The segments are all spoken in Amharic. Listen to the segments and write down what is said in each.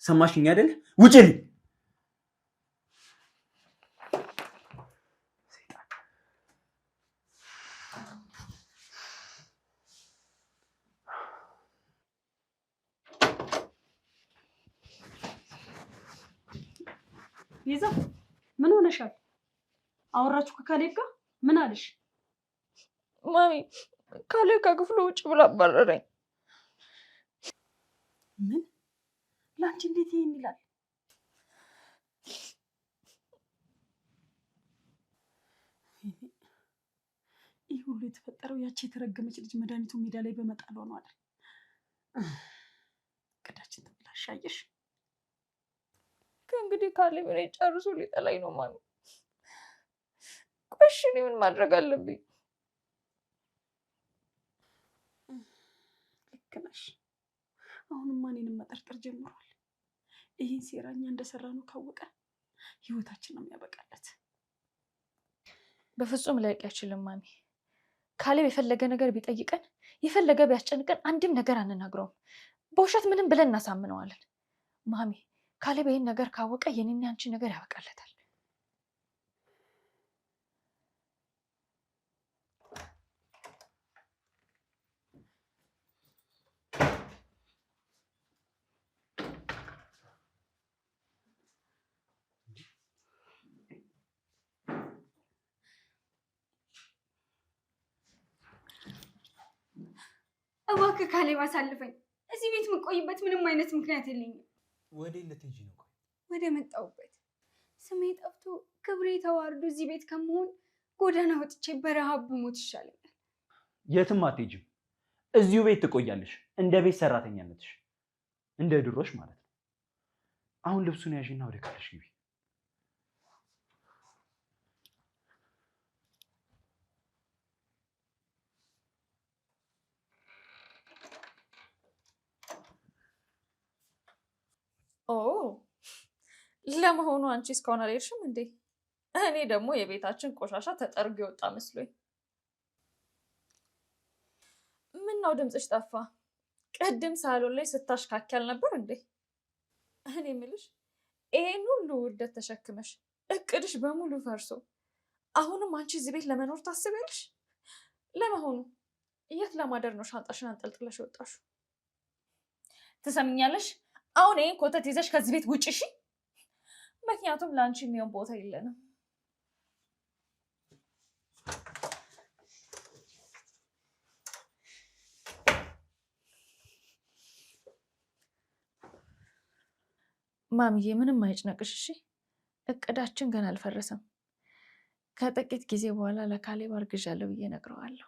ሰማሽኝ አይደል? ውጪልኝ። ቤዛ ምን ሆነሻል? አወራችሁ ከካሌብ ጋር? ምን አለሽ? ማሚ ካሌብ ከክፍሉ ውጭ ብሎ አባረረኝ። ምን? ለአንቺ እንዴት ይሄን ይላል? ይህ ሁሉ የተፈጠረው ያቺ የተረገመች ልጅ መድኃኒቱ ሜዳ ላይ በመጣሏ ነው አይደል? ቅዳችን ተብላሽ አየሽ። ከእንግዲህ ካሌብ እኔ ጨርሶ ሊጠላኝ ነው ማሚ። ቆይ እሺ እኔ ምን ማድረግ አለብኝ? ልክ ነሽ። አሁንማ እኔንም መጠርጠር ጀምሯል። ይህን ሴራ እኛ እንደሰራ ነው ካወቀ ህይወታችን ነው የሚያበቃለት። በፍጹም ላይቅ አይችልም ማሚ። ካሌብ የፈለገ ነገር ቢጠይቀን የፈለገ ቢያስጨንቀን አንድም ነገር አንናግረውም። በውሸት ምንም ብለን እናሳምነዋለን። ማሚ ካሌብ ይህን ነገር ካወቀ የኔና አንቺ ነገር ያበቃለታል። እባክህ ካሌብ አሳልፈኝ። እዚህ ቤት የምቆይበት ምንም አይነት ምክንያት የለኝም። ወዴት ልትሄጂ ነው? ወደ መጣሁበት። ስሜ ጠፍቶ ክብሬ ተዋርዶ እዚህ ቤት ከመሆን ጎዳና ወጥቼ በረሃብ ብሞት ይሻለኛል። የትም አትሄጂም። እዚሁ ቤት ትቆያለሽ፣ እንደ ቤት ሰራተኛነትሽ፣ እንደ ድሮሽ ማለት ነው። አሁን ልብሱን ያዥና ወደ ክፍልሽ ግቢ። ኦ ለመሆኑ አንቺ እስካሁን አልሄድሽም እንዴ? እኔ ደግሞ የቤታችን ቆሻሻ ተጠርጎ የወጣ መስሎኝ። ምን ነው ድምፅሽ ጠፋ? ቅድም ሳሎን ላይ ስታሽካከል ነበር እንዴ? እኔ የምልሽ ይሄን ሁሉ ውርደት ተሸክመሽ እቅድሽ በሙሉ ፈርሶ አሁንም አንቺ እዚህ ቤት ለመኖር ታስቢያለሽ? ለመሆኑ የት ለማደር ነው ሻንጣሽን አንጠልጥለሽ ወጣሽው? ትሰምኛለሽ? አሁን ይሄን ኮተት ይዘሽ ከዚህ ቤት ውጪ እሺ? ምክንያቱም ለአንቺ የሚሆን ቦታ የለንም። ማሚዬ ምንም አይጭነቅሽ እሺ? እቅዳችን ገና አልፈረሰም። ከጥቂት ጊዜ በኋላ ለካሌብ አርግዣለሁ ብዬ እነግረዋለሁ።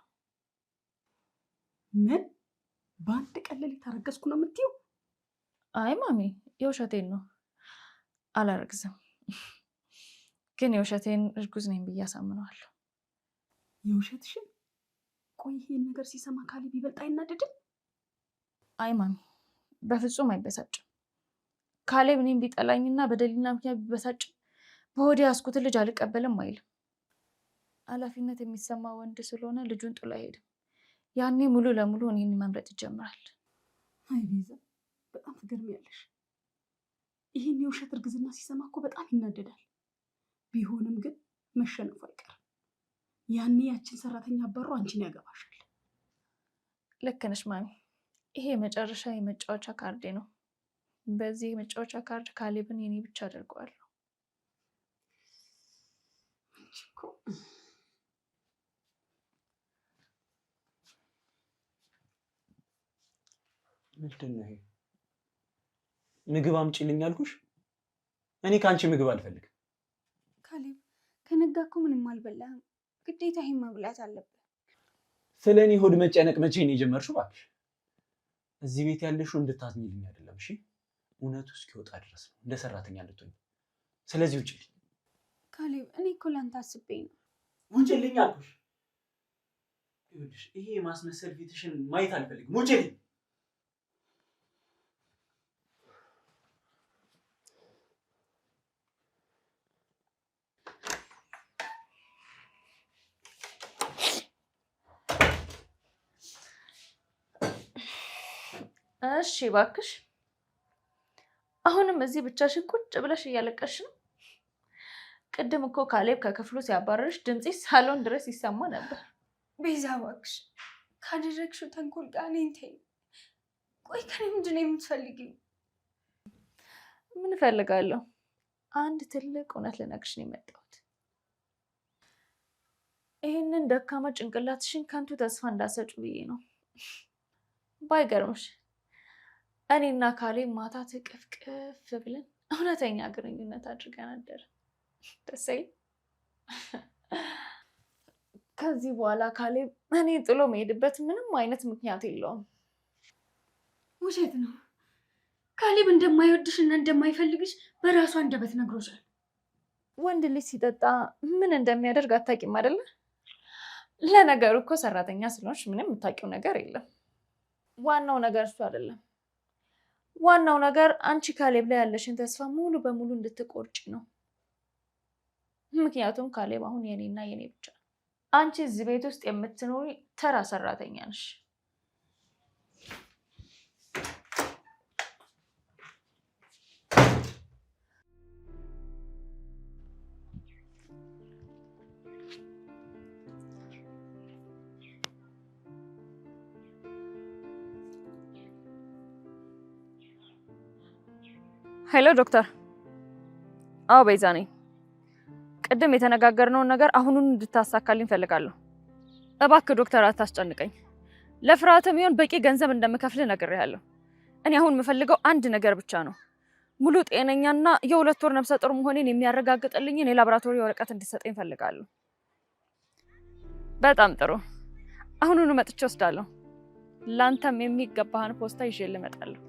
ምን? በአንድ ቀን ሌሊት አረገዝኩ ነው የምትይው? አይ ማሚ የውሸቴን ነው፣ አላረግዝም። ግን የውሸቴን እርጉዝ ነኝ ብዬ አሳምነዋለሁ። የውሸትሽን? ቆይ ይሄን ነገር ሲሰማ ካሌብ ይበልጥ አይናደድም? አይ ማሚ በፍጹም አይበሳጭም። ካሌብ እኔም ቢጠላኝና በደሊና ምክንያት ቢበሳጭም በሆዴ ያስኩትን ልጅ አልቀበልም አይልም። ኃላፊነት የሚሰማ ወንድ ስለሆነ ልጁን ጥሎ አይሄድም። ያኔ ሙሉ ለሙሉ እኔን መምረጥ ይጀምራል። አይ ቤዛ በጣም ትገርሚያለሽ። ይህን የውሸት እርግዝና ሲሰማ እኮ በጣም ይናደዳል። ቢሆንም ግን መሸነፉ አይቀርም። ያኔ ያችን ሰራተኛ አባሮ አንቺን ያገባሻል። ልክ ነሽ ማሚ። ይሄ የመጨረሻ የመጫወቻ ካርዴ ነው። በዚህ የመጫወቻ ካርድ ካሌብን የኔ ብቻ አደርገዋለሁ። ምንድን ነው ይሄ? ምግብ አምጪልኝ አልኩሽ። እኔ ከአንቺ ምግብ አልፈልግም። ካሌብ ከነጋ እኮ ምንም አልበላህም። ግዴታ ይሄን መብላት አለብህ። ስለ እኔ ሆድ መጨነቅ መቼ ነው የጀመርሽው? እባክሽ እዚህ ቤት ያለሽው እንድታዝኝልኝ አይደለም እሺ? እውነቱ እስኪወጣ ድረስ ነው እንደ ሰራተኛ እንድትሆኝ። ስለዚህ ውጪልኝ። ካሌብ እኔ እኮ ላንተ አስቤ ነው። ውጪልኝ አልኩሽ። ይኸውልሽ ይሄ የማስመሰል ፊትሽን ማየት አልፈልግም። ውጪልኝ። እሺ እባክሽ አሁንም እዚህ ብቻሽን ቁጭ ብለሽ እያለቀሽ ነው? ቅድም እኮ ካሌብ ከክፍሉ ሲያባረርሽ ድምፅሽ ሳሎን ድረስ ይሰማ ነበር። ቤዛ እባክሽ ካደረግሽው ተንኮል ጋር እኔን ተይኝ። ቆይ ከኔ ምንድን ነው የምትፈልጊው? ምን እፈልጋለሁ? አንድ ትልቅ እውነት ልነግርሽ ነው የመጣሁት። ይህንን ደካማ ጭንቅላትሽን ከንቱ ተስፋ እንዳሰጩ ብዬ ነው። ባይገርምሽ እኔና ካሌብ ማታ ትቅፍቅፍ ብለን እውነተኛ ግንኙነት አድርገን አደረ። ደስ አይል? ከዚህ በኋላ ካሌብ እኔ ጥሎ መሄድበት ምንም አይነት ምክንያት የለውም። ውሸት ነው። ካሌብ እንደማይወድሽ እና እንደማይፈልግሽ በራሱ አንደበት ነግሮሻል። ወንድ ልጅ ሲጠጣ ምን እንደሚያደርግ አታውቂም አይደለ? ለነገሩ እኮ ሰራተኛ ስለሆንሽ ምንም የምታውቂው ነገር የለም። ዋናው ነገር እሱ አይደለም። ዋናው ነገር አንቺ ካሌብ ላይ ያለሽን ተስፋ ሙሉ በሙሉ እንድትቆርጪ ነው። ምክንያቱም ካሌብ አሁን የኔና የኔ ብቻ ነው። አንቺ እዚህ ቤት ውስጥ የምትኖሪ ተራ ሰራተኛ ነሽ። ሄሎ ዶክተር። አዎ ቤዛ ነኝ። ቅድም የተነጋገርነውን ነገር አሁኑን እንድታሳካልኝ ፈልጋለሁ። እባክህ ዶክተር አታስጨንቀኝ። ለፍርሃትም ቢሆን በቂ ገንዘብ እንደምከፍልህ ነግሬሃለሁ። እኔ አሁን የምፈልገው አንድ ነገር ብቻ ነው። ሙሉ ጤነኛና የ2 ወር ነፍሰ ጡር መሆኔን የሚያረጋግጥልኝን የላቦራቶሪ ወረቀት እንድትሰጠኝ ፈልጋለሁ። በጣም ጥሩ። አሁኑኑ መጥቼ ወስዳለሁ። ላንተም የሚገባህን ፖስታ ይዤ ልመጣለሁ።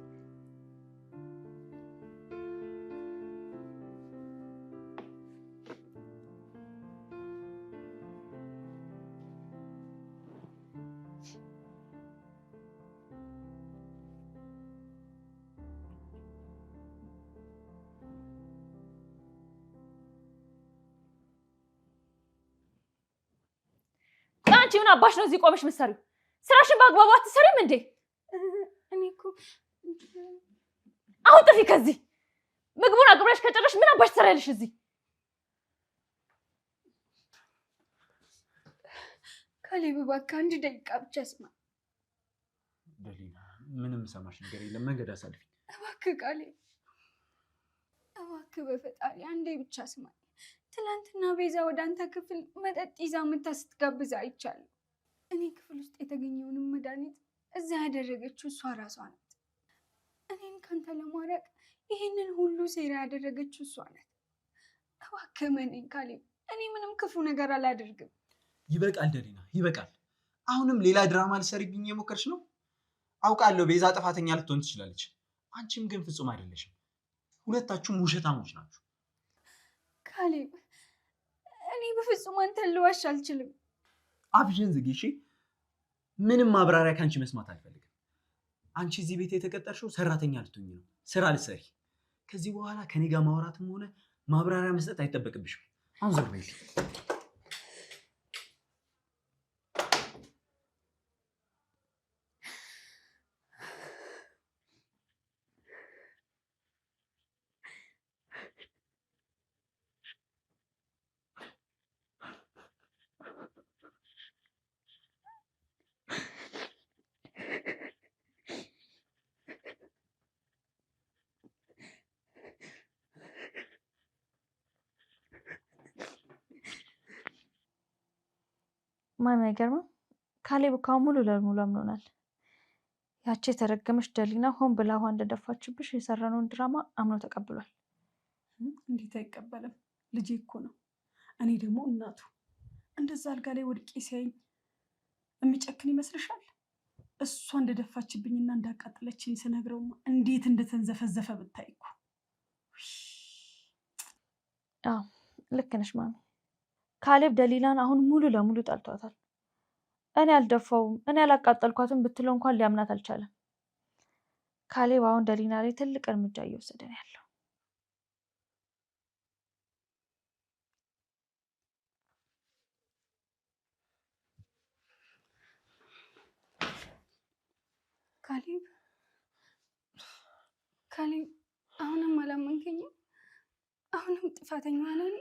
አንቺ ምን አባሽ ነው እዚህ ቆመሽ የምትሰሪው? ስራሽን በአግባቡ አትሰሪም እንዴ? እኔ እኮ አሁን ጥፊ ከዚህ። ምግቡን አቅርበሽ ከጨረሽ ምን አባሽ ትሰሪያለሽ እዚህ? ካሌብ እባክህ 1 ደቂቃ ብቻ ስማ። ደሊና ምንም ሰማሽ ነገር የለም። መንገድ አሳልፊ እባክህ ካሌብ፣ እባክህ በፈጣሪ አንዴ ብቻ ስማ። ትላንትና ቤዛ ወደ አንተ ክፍል መጠጥ ይዛ መታ ስትጋብዛ አይቻለሁ። እኔ ክፍል ውስጥ የተገኘውንም መድኃኒት እዛ ያደረገችው እሷ ራሷ ናት። እኔን ካንተ ለማራቅ ይሄንን ሁሉ ሴራ ያደረገችው እሷ ናት። እባክህ መነኝ ካሌብ፣ እኔ ምንም ክፉ ነገር አላደርግም። ይበቃል ደሊና፣ ይበቃል። አሁንም ሌላ ድራማ ልትሰሪብኝ እየሞከርሽ ነው። አውቃለሁ ቤዛ ጥፋተኛ ልትሆን ትችላለች። አንቺም ግን ፍጹም አይደለሽም። ሁለታችሁም ውሸታሞች ናችሁ። ካሌብ እኔ በፍጹም አንተን ልዋሽ አልችልም። አፍሽን ዝጊ እሺ። ምንም ማብራሪያ ከአንቺ መስማት አልፈልግም። አንቺ እዚህ ቤት የተቀጠርሽው ሰራተኛ ልትሆኚ ነው፣ ስራ ልትሰሪ። ከዚህ በኋላ ከኔ ጋር ማውራትም ሆነ ማብራሪያ መስጠት አይጠበቅብሽም። አሁን ዞር በይ። ማን አይገርምም? ካሌብ እኮ ሙሉ ለሙሉ አምኖናል። ያቺ የተረገመች ደሊና ሆን ብላ ውሃ እንደደፋችብሽ የሰራነውን ድራማ አምኖ ተቀብሏል። እንዴት አይቀበልም? ልጄ እኮ ነው። እኔ ደግሞ እናቱ። እንደዛ አልጋ ላይ ወድቄ ሲያይኝ የሚጨክን ይመስልሻል? እሷ እንደደፋችብኝና እንዳቃጠለችኝ ስነግረውማ እንዴት እንደተንዘፈዘፈ ብታይ እኮ። አዎ ልክ ነሽ ማሚ። ካሌብ ደሊላን አሁን ሙሉ ለሙሉ ጠልቷታል። እኔ አልደፋውም፣ እኔ አላቃጠልኳትም ብትለው እንኳን ሊያምናት አልቻለም። ካሌብ አሁን ደሊና ላይ ትልቅ እርምጃ እየወሰደ ነው ያለው። ካሌብ አሁንም አላገኘም? አሁንም ጥፋተኛ ነው እኔ?